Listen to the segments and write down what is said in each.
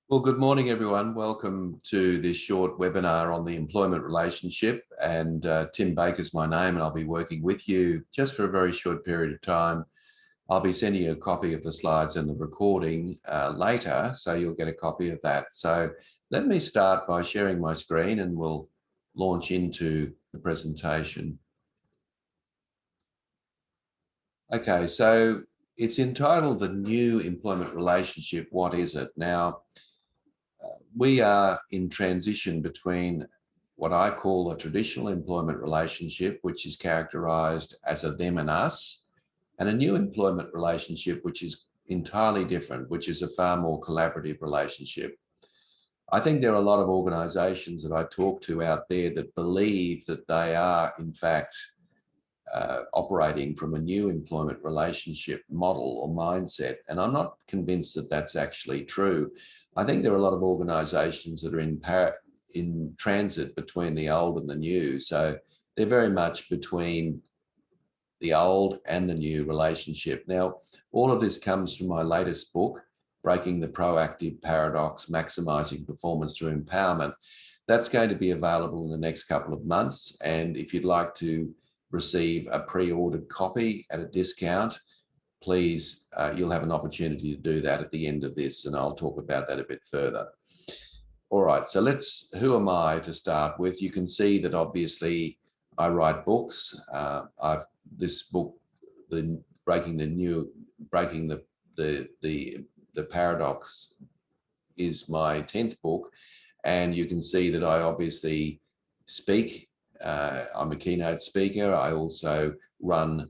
Well, good morning, everyone. Welcome to this short webinar on the employment relationship. And Tim Baker's my name, and I'll be working with you just for a very short period of time. I'll be sending you a copy of the slides and the recording later, so you'll get a copy of that. So let me start by sharing my screen and we'll launch into the presentation. Okay, so it's entitled The New Employment Relationship, What is it? Now, we are in transition between what I call a traditional employment relationship, which is characterized as a them and us, and a new employment relationship, which is entirely different, which is a far more collaborative relationship. I think there are a lot of organizations that I talk to out there that believe that they are, in fact, operating from a new employment relationship model or mindset. And I'm not convinced that that's actually true. I think there are a lot of organizations that are in transit between the old and the new. So they're very much between the old and the new relationship. Now, all of this comes from my latest book, Breaking the Proactive Paradox, Maximizing Performance Through Empowerment. That's going to be available in the next couple of months. And if you'd like to receive a pre-ordered copy at a discount, please, you'll have an opportunity to do that at the end of this, and I'll talk about that a bit further. All right, so who am I to start with? You can see that obviously I write books. This book, breaking the paradox, is my 10th book, and you can see that I obviously speak. I'm a keynote speaker. I also run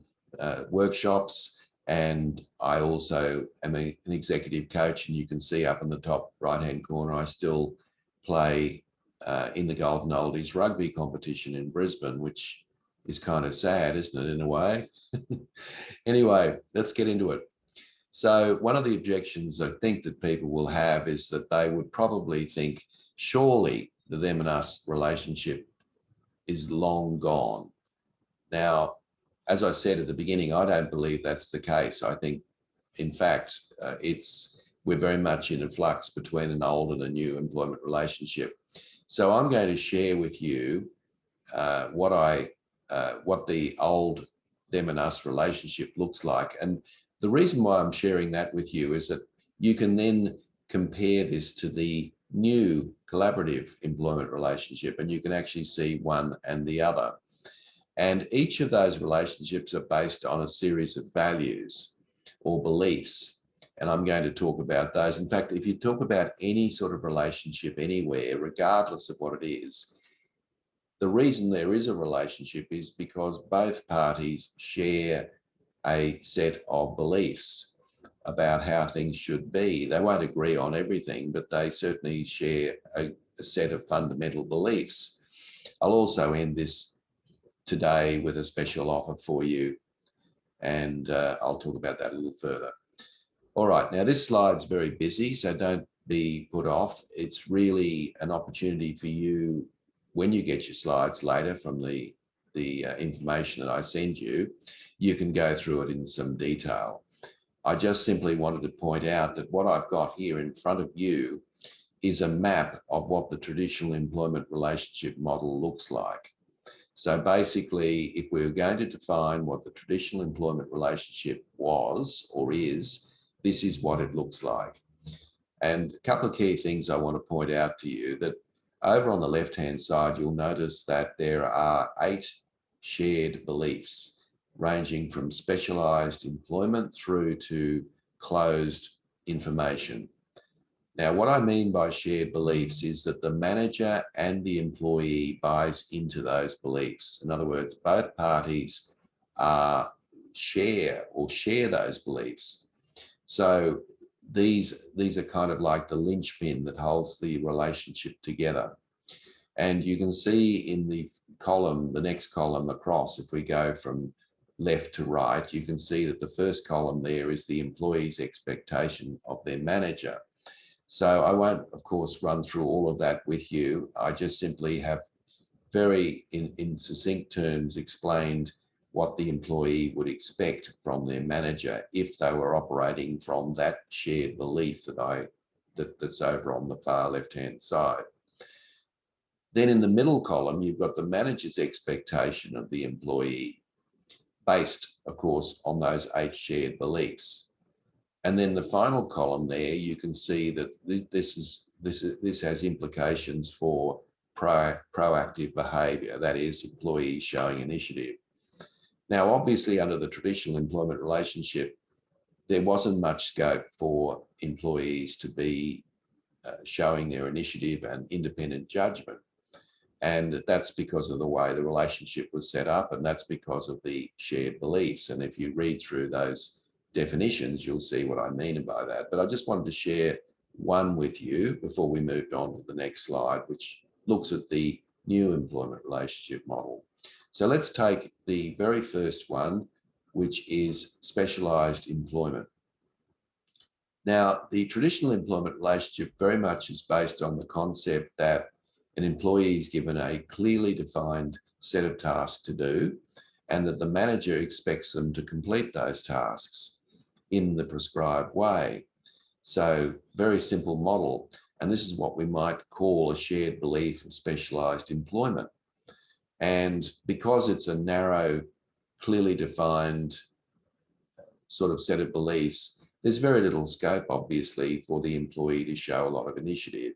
workshops, and I also am an executive coach. And you can see up in the top right-hand corner, I still play in the Golden Oldies rugby competition in Brisbane, which is kind of sad, isn't it, in a way? Anyway, let's get into it. So one of the objections I think that people will have is that they would probably think, surely the them and us relationship is long gone. Now, as I said at the beginning, I don't believe that's the case. I think, in fact, we're very much in a flux between an old and a new employment relationship. So I'm going to share with you what the old them and us relationship looks like. And the reason why I'm sharing that with you is that you can then compare this to the new collaborative employment relationship, and you can actually see one and the other. And each of those relationships are based on a series of values or beliefs. And I'm going to talk about those. In fact, if you talk about any sort of relationship anywhere, regardless of what it is, the reason there is a relationship is because both parties share a set of beliefs about how things should be. They won't agree on everything, but they certainly share a set of fundamental beliefs. I'll also end this today with a special offer for you, and I'll talk about that a little further. All right, now this slide's very busy, so don't be put off. It's really an opportunity for you, when you get your slides later from the information that I send you, you can go through it in some detail. I just simply wanted to point out that what I've got here in front of you is a map of what the traditional employment relationship model looks like. So basically, if we're going to define what the traditional employment relationship was or is, this is what it looks like. And a couple of key things I want to point out to you: that over on the left-hand side, you'll notice that there are 8 shared beliefs, ranging from specialized employment through to closed information. Now, what I mean by shared beliefs is that the manager and the employee buys into those beliefs. In other words, both parties share those beliefs. So these are kind of like the linchpin that holds the relationship together. And you can see in the column, the next column across, if we go from left to right, you can see that the first column there is the employee's expectation of their manager. So I won't, of course, run through all of that with you. I just simply have very in succinct terms explained what the employee would expect from their manager if they were operating from that shared belief that I that's over on the far left-hand side. Then in the middle column, you've got the manager's expectation of the employee, based, of course, on those 8 shared beliefs. And then the final column there, you can see that this has implications for proactive behaviour, that is, employees showing initiative. Now, obviously, under the traditional employment relationship, there wasn't much scope for employees to be showing their initiative and independent judgment. And that's because of the way the relationship was set up, and that's because of the shared beliefs. And if you read through those definitions, you'll see what I mean by that. But I just wanted to share one with you before we moved on to the next slide, which looks at the new employment relationship model. So let's take the very first one, which is specialised employment. Now, the traditional employment relationship very much is based on the concept that an employee is given a clearly defined set of tasks to do, and that the manager expects them to complete those tasks in the prescribed way. So, very simple model. And this is what we might call a shared belief of specialised employment. And because it's a narrow, clearly defined sort of set of beliefs, there's very little scope, obviously, for the employee to show a lot of initiative.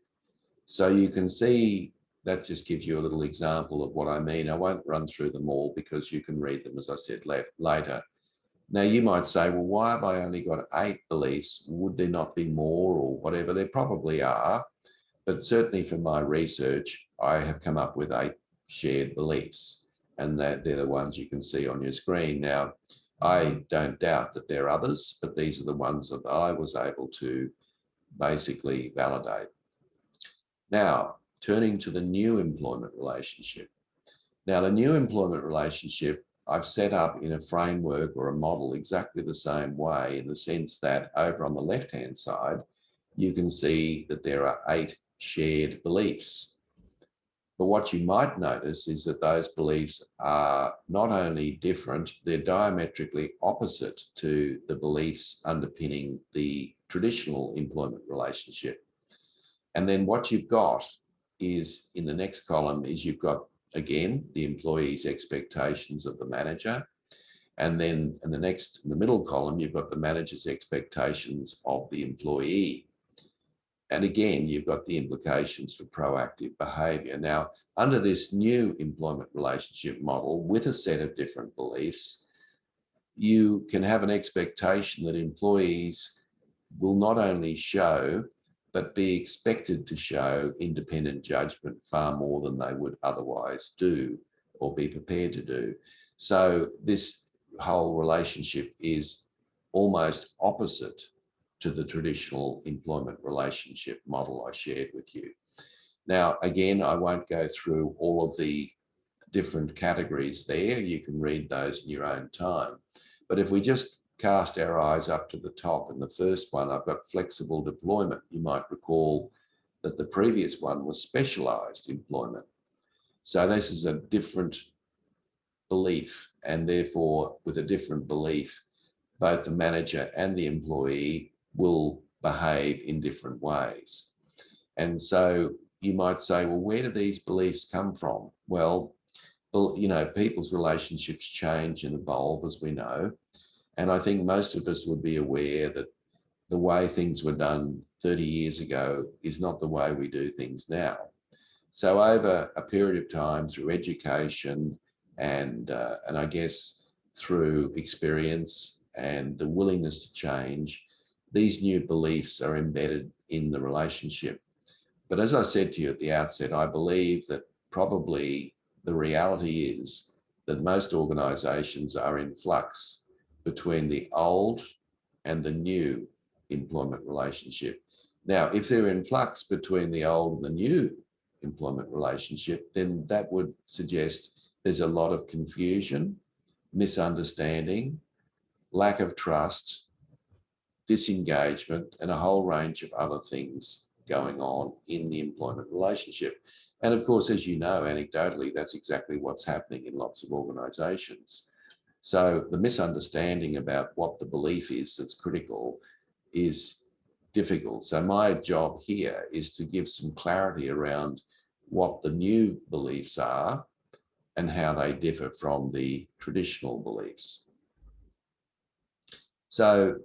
So you can see that just gives you a little example of what I mean. I won't run through them all because you can read them, as I said, later. Now, you might say, well, why have I only got 8 beliefs? Would there not be more or whatever? There probably are. But certainly from my research, I have come up with 8 shared beliefs, and that they're the ones you can see on your screen. Now, I don't doubt that there are others, but these are the ones that I was able to basically validate. Now, turning to the new employment relationship. Now, the new employment relationship I've set up in a framework or a model exactly the same way, in the sense that over on the left-hand side, you can see that there are 8 shared beliefs. But what you might notice is that those beliefs are not only different, they're diametrically opposite to the beliefs underpinning the traditional employment relationship. And then what you've got is, in the next column, is you've got, again, the employee's expectations of the manager. And then in the middle column, you've got the manager's expectations of the employee. And again, you've got the implications for proactive behaviour. Now, under this new employment relationship model with a set of different beliefs, you can have an expectation that employees will not only show, but be expected to show independent judgment far more than they would otherwise do or be prepared to do. So this whole relationship is almost opposite to the traditional employment relationship model I shared with you. Now, again, I won't go through all of the different categories there. You can read those in your own time. But if we just cast our eyes up to the top, in the first one, I've got flexible deployment. You might recall that the previous one was specialised employment. So this is a different belief, and therefore, with a different belief, both the manager and the employee will behave in different ways. And so you might say, well, where do these beliefs come from? Well, you know, people's relationships change and evolve, as we know. And I think most of us would be aware that the way things were done 30 years ago is not the way we do things now. So over a period of time, through education and I guess through experience and the willingness to change, these new beliefs are embedded in the relationship. But as I said to you at the outset, I believe that probably the reality is that most organisations are in flux between the old and the new employment relationship. Now, if they're in flux between the old and the new employment relationship, then that would suggest there's a lot of confusion, misunderstanding, lack of trust, disengagement, and a whole range of other things going on in the employment relationship. And of course, as you know, anecdotally, that's exactly what's happening in lots of organisations. So the misunderstanding about what the belief is that's critical is difficult. So my job here is to give some clarity around what the new beliefs are and how they differ from the traditional beliefs. So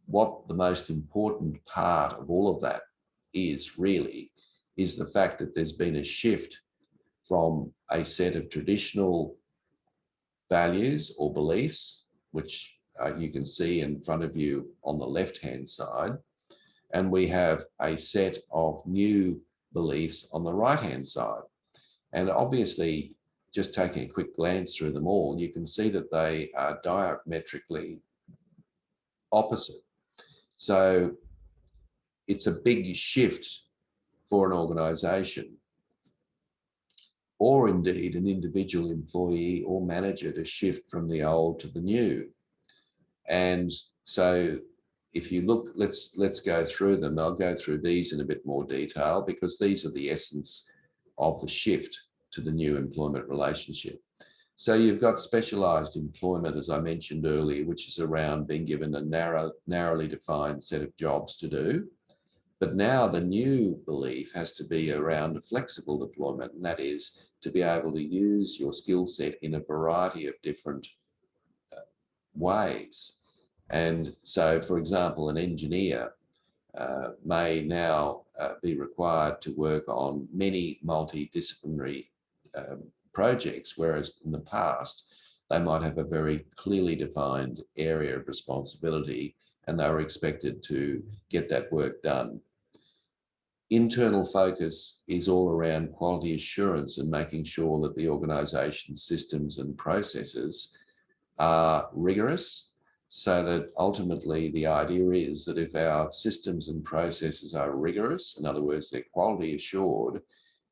what the most important part of all of that is really is the fact that there's been a shift from a set of traditional values or beliefs, which you can see in front of you on the left-hand side, and we have a set of new beliefs on the right-hand side. And obviously, just taking a quick glance through them all, you can see that they are diametrically opposite. So it's a big shift for an organization, or indeed an individual employee or manager, to shift from the old to the new. And so if you look, let's go through them. I'll go through these in a bit more detail because these are the essence of the shift to the new employment relationship. So you've got specialized employment, as I mentioned earlier, which is around being given a narrowly defined set of jobs to do. But now the new belief has to be around a flexible deployment, and that is to be able to use your skill set in a variety of different ways. And so, for example, an engineer may now be required to work on many multidisciplinary projects, whereas in the past, they might have a very clearly defined area of responsibility and they were expected to get that work done. Internal focus is all around quality assurance and making sure that the organisation's systems and processes are rigorous, so that ultimately the idea is that if our systems and processes are rigorous, in other words, they're quality assured,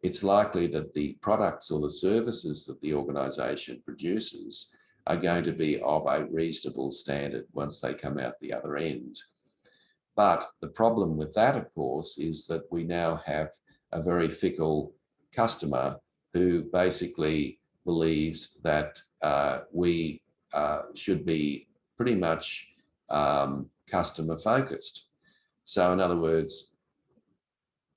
it's likely that the products or the services that the organisation produces are going to be of a reasonable standard once they come out the other end. But the problem with that, of course, is that we now have a very fickle customer who basically believes that we should be pretty much customer focused. So in other words,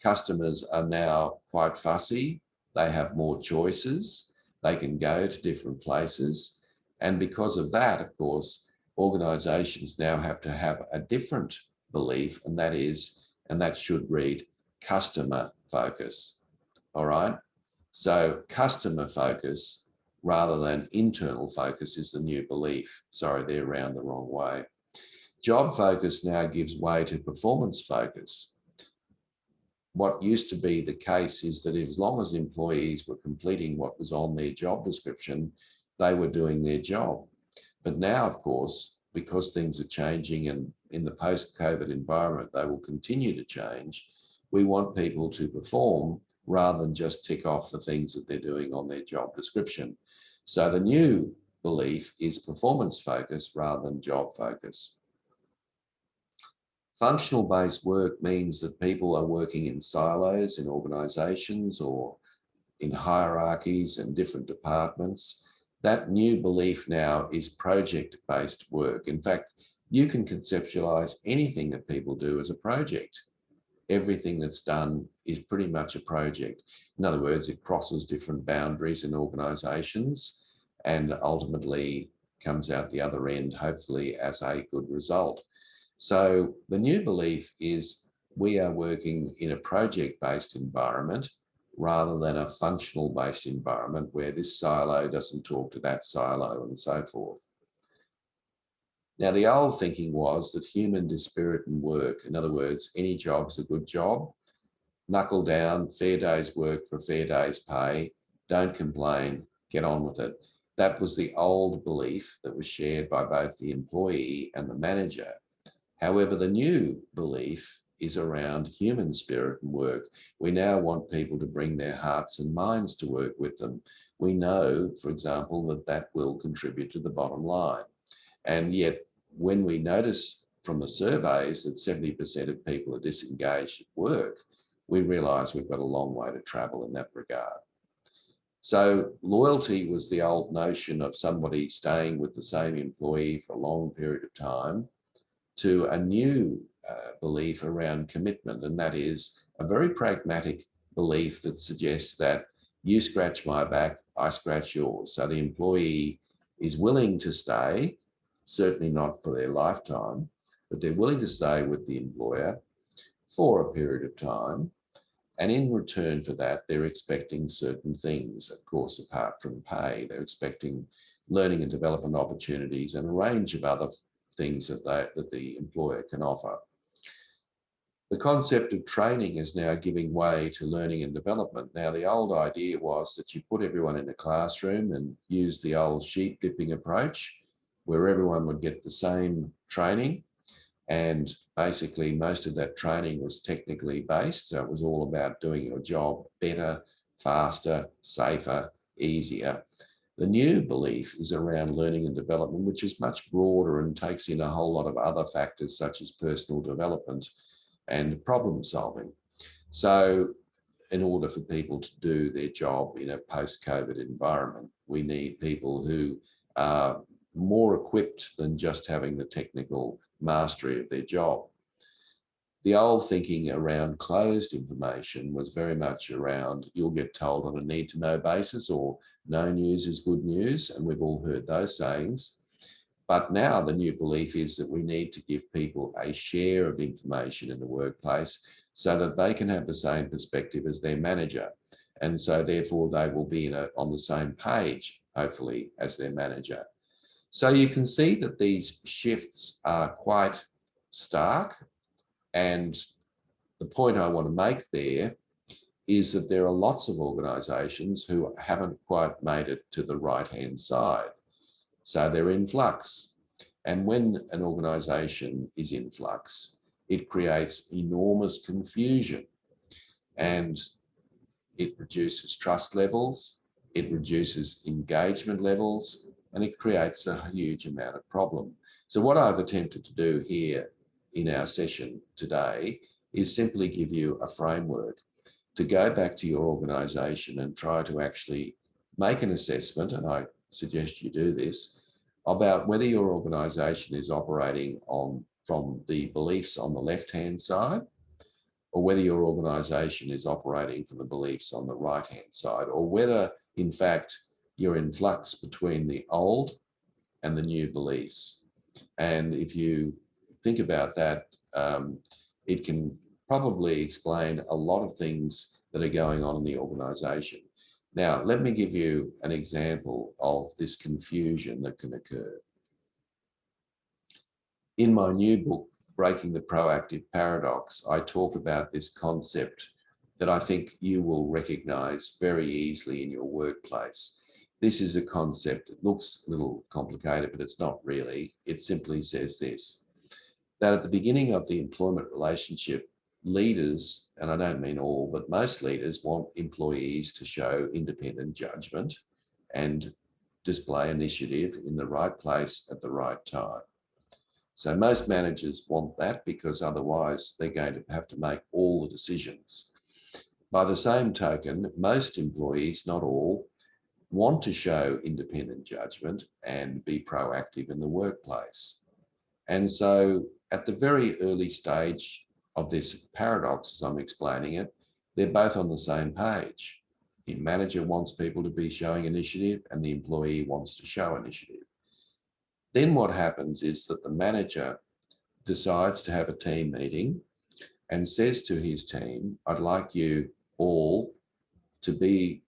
customers are now quite fussy. They have more choices. They can go to different places. And because of that, of course, organizations now have to have a different belief, and that should read customer focus. All right. So customer focus rather than internal focus is the new belief. Sorry, they're around the wrong way. Job focus now gives way to performance focus. What used to be the case is that as long as employees were completing what was on their job description, they were doing their job. But now, of course, because things are changing and in the post-COVID environment, they will continue to change, we want people to perform rather than just tick off the things that they're doing on their job description. So the new belief is performance focus rather than job focus. Functional-based work means that people are working in silos in organizations or in hierarchies and different departments. That new belief now is project-based work. In fact, you can conceptualize anything that people do as a project. Everything that's done is pretty much a project. In other words, it crosses different boundaries in organizations and ultimately comes out the other end, hopefully as a good result. So the new belief is we are working in a project-based environment rather than a functional-based environment where this silo doesn't talk to that silo and so forth. Now, the old thinking was that human dispirit and work, in other words, any job's a good job, knuckle down, fair day's work for a fair day's pay, don't complain, get on with it. That was the old belief that was shared by both the employee and the manager. However, the new belief is around human spirit and work. We now want people to bring their hearts and minds to work with them. We know, for example, that that will contribute to the bottom line. And yet, when we notice from the surveys that 70% of people are disengaged at work, we realise we've got a long way to travel in that regard. So loyalty was the old notion of somebody staying with the same employee for a long period of time, to a new belief around commitment, and that is a very pragmatic belief that suggests that you scratch my back, I scratch yours. So the employee is willing to stay, certainly not for their lifetime, but they're willing to stay with the employer for a period of time. And in return for that, they're expecting certain things, of course, apart from pay. They're expecting learning and development opportunities and a range of other things that the employer can offer. The concept of training is now giving way to learning and development. Now, the old idea was that you put everyone in a classroom and use the old sheep dipping approach, where everyone would get the same training. And basically, most of that training was technically based. So it was all about doing your job better, faster, safer, easier. The new belief is around learning and development, which is much broader and takes in a whole lot of other factors, such as personal development and problem solving. So in order for people to do their job in a post-COVID environment, we need people who are more equipped than just having the technical mastery of their job. The old thinking around closed information was very much around you'll get told on a need-to-know basis, or no news is good news, and we've all heard those sayings. But now the new belief is that we need to give people a share of information in the workplace so that they can have the same perspective as their manager. And so therefore they will be on the same page, hopefully, as their manager. So you can see that these shifts are quite stark. And the point I want to make there is that there are lots of organisations who haven't quite made it to the right-hand side. So they're in flux. And when an organisation is in flux, it creates enormous confusion, and it reduces trust levels, it reduces engagement levels, and it creates a huge amount of problem. So what I've attempted to do here in our session today is simply give you a framework to go back to your organisation and try to actually make an assessment, and I suggest you do this, about whether your organisation is operating from the beliefs on the left-hand side, or whether your organisation is operating from the beliefs on the right-hand side, or whether, in fact, you're in flux between the old and the new beliefs. And if you think about that, it can probably explain a lot of things that are going on in the organisation. Now, let me give you an example of this confusion that can occur. In my new book, Breaking the Proactive Paradox, I talk about this concept that I think you will recognise very easily in your workplace. This is a concept, it looks a little complicated, but it's not really. It simply says this, that at the beginning of the employment relationship, leaders, and I don't mean all, but most leaders want employees to show independent judgment and display initiative in the right place at the right time. So most managers want that because otherwise they're going to have to make all the decisions. By the same token, most employees, not all, want to show independent judgment and be proactive in the workplace. And so at the very early stage of this paradox, as I'm explaining it, they're both on the same page. The manager wants people to be showing initiative and the employee wants to show initiative. Then what happens is that the manager decides to have a team meeting and says to his team, I'd like you all to be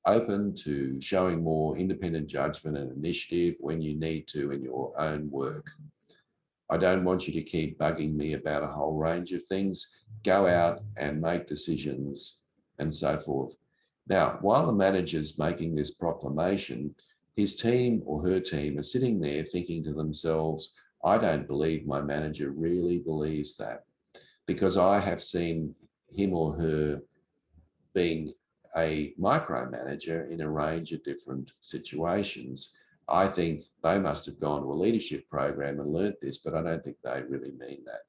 open to showing more independent judgment and initiative when you need to in your own work. I don't want you to keep bugging me about a whole range of things. Go out and make decisions and so forth. Now, while the manager's making this proclamation, his team or her team are sitting there thinking to themselves, I don't believe my manager really believes that, because I have seen him or her being a micromanager in a range of different situations. I think they must have gone to a leadership program and learnt this, but I don't think they really mean that.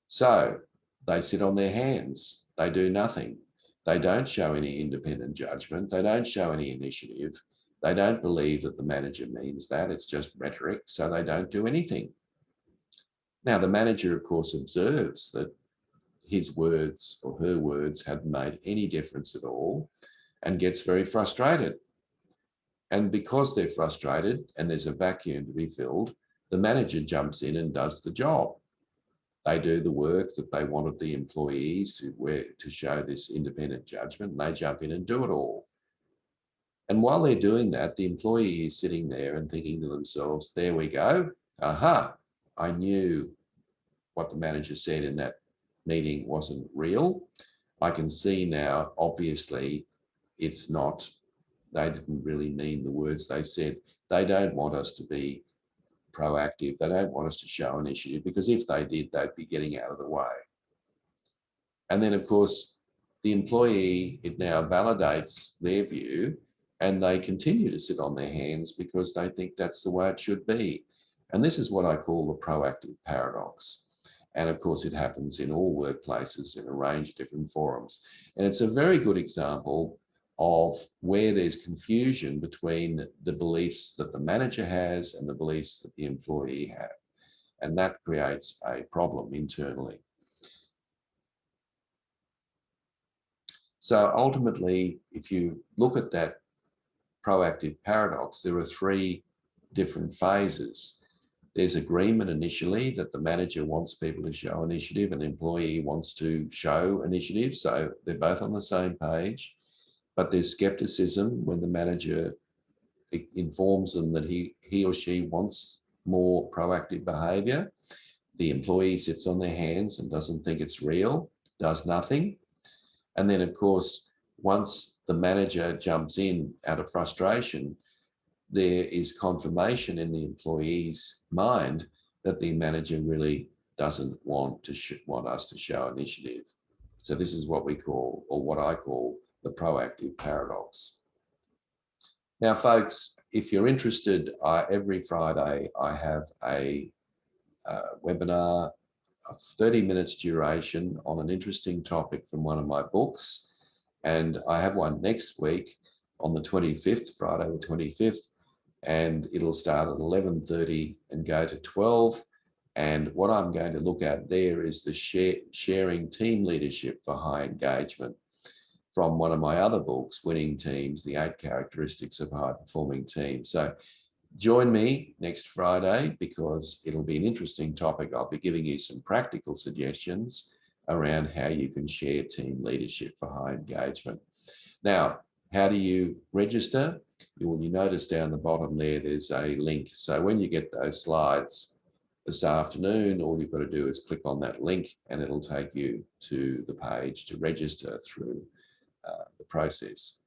So they sit on their hands. They do nothing. They don't show any independent judgment. They don't show any initiative. They don't believe that the manager means that. It's just rhetoric, so they don't do anything. Now, the manager, of course, observes that his words or her words haven't made any difference at all and gets very frustrated. And because they're frustrated and there's a vacuum to be filled, the manager jumps in and does the job. They do the work that they wanted the employees to show this independent judgment, and they jump in and do it all. And while they're doing that, the employee is sitting there and thinking to themselves, there we go. Aha, I knew what the manager said in that meeting wasn't real. I can see now, obviously, it's not, they didn't really mean the words they said. They don't want us to be proactive. They don't want us to show initiative, because if they did, they'd be getting out of the way. And then, of course, the employee, it now validates their view, and they continue to sit on their hands because they think that's the way it should be. And this is what I call the proactive paradox. And of course, it happens in all workplaces in a range of different forums. And it's a very good example of where there's confusion between the beliefs that the manager has and the beliefs that the employee have. And that creates a problem internally. So ultimately, if you look at that proactive paradox, there are three different phases. There's agreement initially that the manager wants people to show initiative and the employee wants to show initiative. So they're both on the same page, but there's skepticism when the manager informs them that he or she wants more proactive behavior. The employee sits on their hands and doesn't think it's real, does nothing. And then, of course, once the manager jumps in out of frustration, there is confirmation in the employee's mind that the manager really doesn't want us to show initiative. So this is what we call, or what I call, the proactive paradox. Now, folks, if you're interested, every Friday I have a webinar of 30 minutes duration on an interesting topic from one of my books. And I have one next week on the 25th, Friday the 25th, and it'll start at 11:30 and go to 12. And what I'm going to look at there is the sharing team leadership for high engagement from one of my other books, Winning Teams, the 8 Characteristics of High Performing Teams. So join me next Friday, because it'll be an interesting topic. I'll be giving you some practical suggestions around how you can share team leadership for high engagement. Now, how do you register? You notice down the bottom there's a link. So when you get those slides this afternoon, all you've got to do is click on that link and it'll take you to the page to register through the process.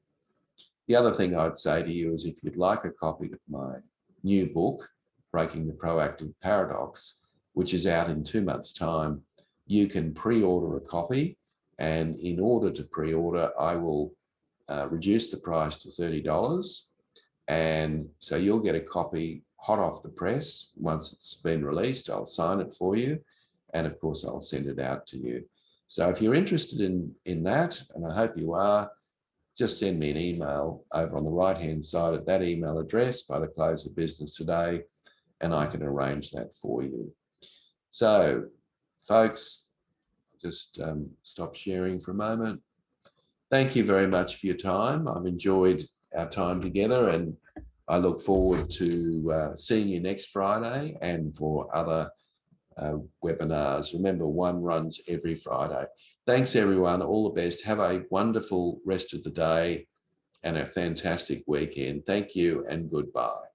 The other thing I'd say to you is, if you'd like a copy of my new book, Breaking the Proactive Paradox, which is out in 2 months' time, you can pre-order a copy. And in order to pre-order, I will reduce the price to $30. And so you'll get a copy hot off the press. Once it's been released, I'll sign it for you. And of course, I'll send it out to you. So if you're interested in that, and I hope you are, just send me an email over on the right-hand side at that email address by the close of business today, and I can arrange that for you. So, folks, just stop sharing for a moment. Thank you very much for your time. I've enjoyed our time together, and I look forward to seeing you next Friday and for other webinars. Remember, one runs every Friday. Thanks, everyone. All the best. Have a wonderful rest of the day and a fantastic weekend. Thank you and goodbye.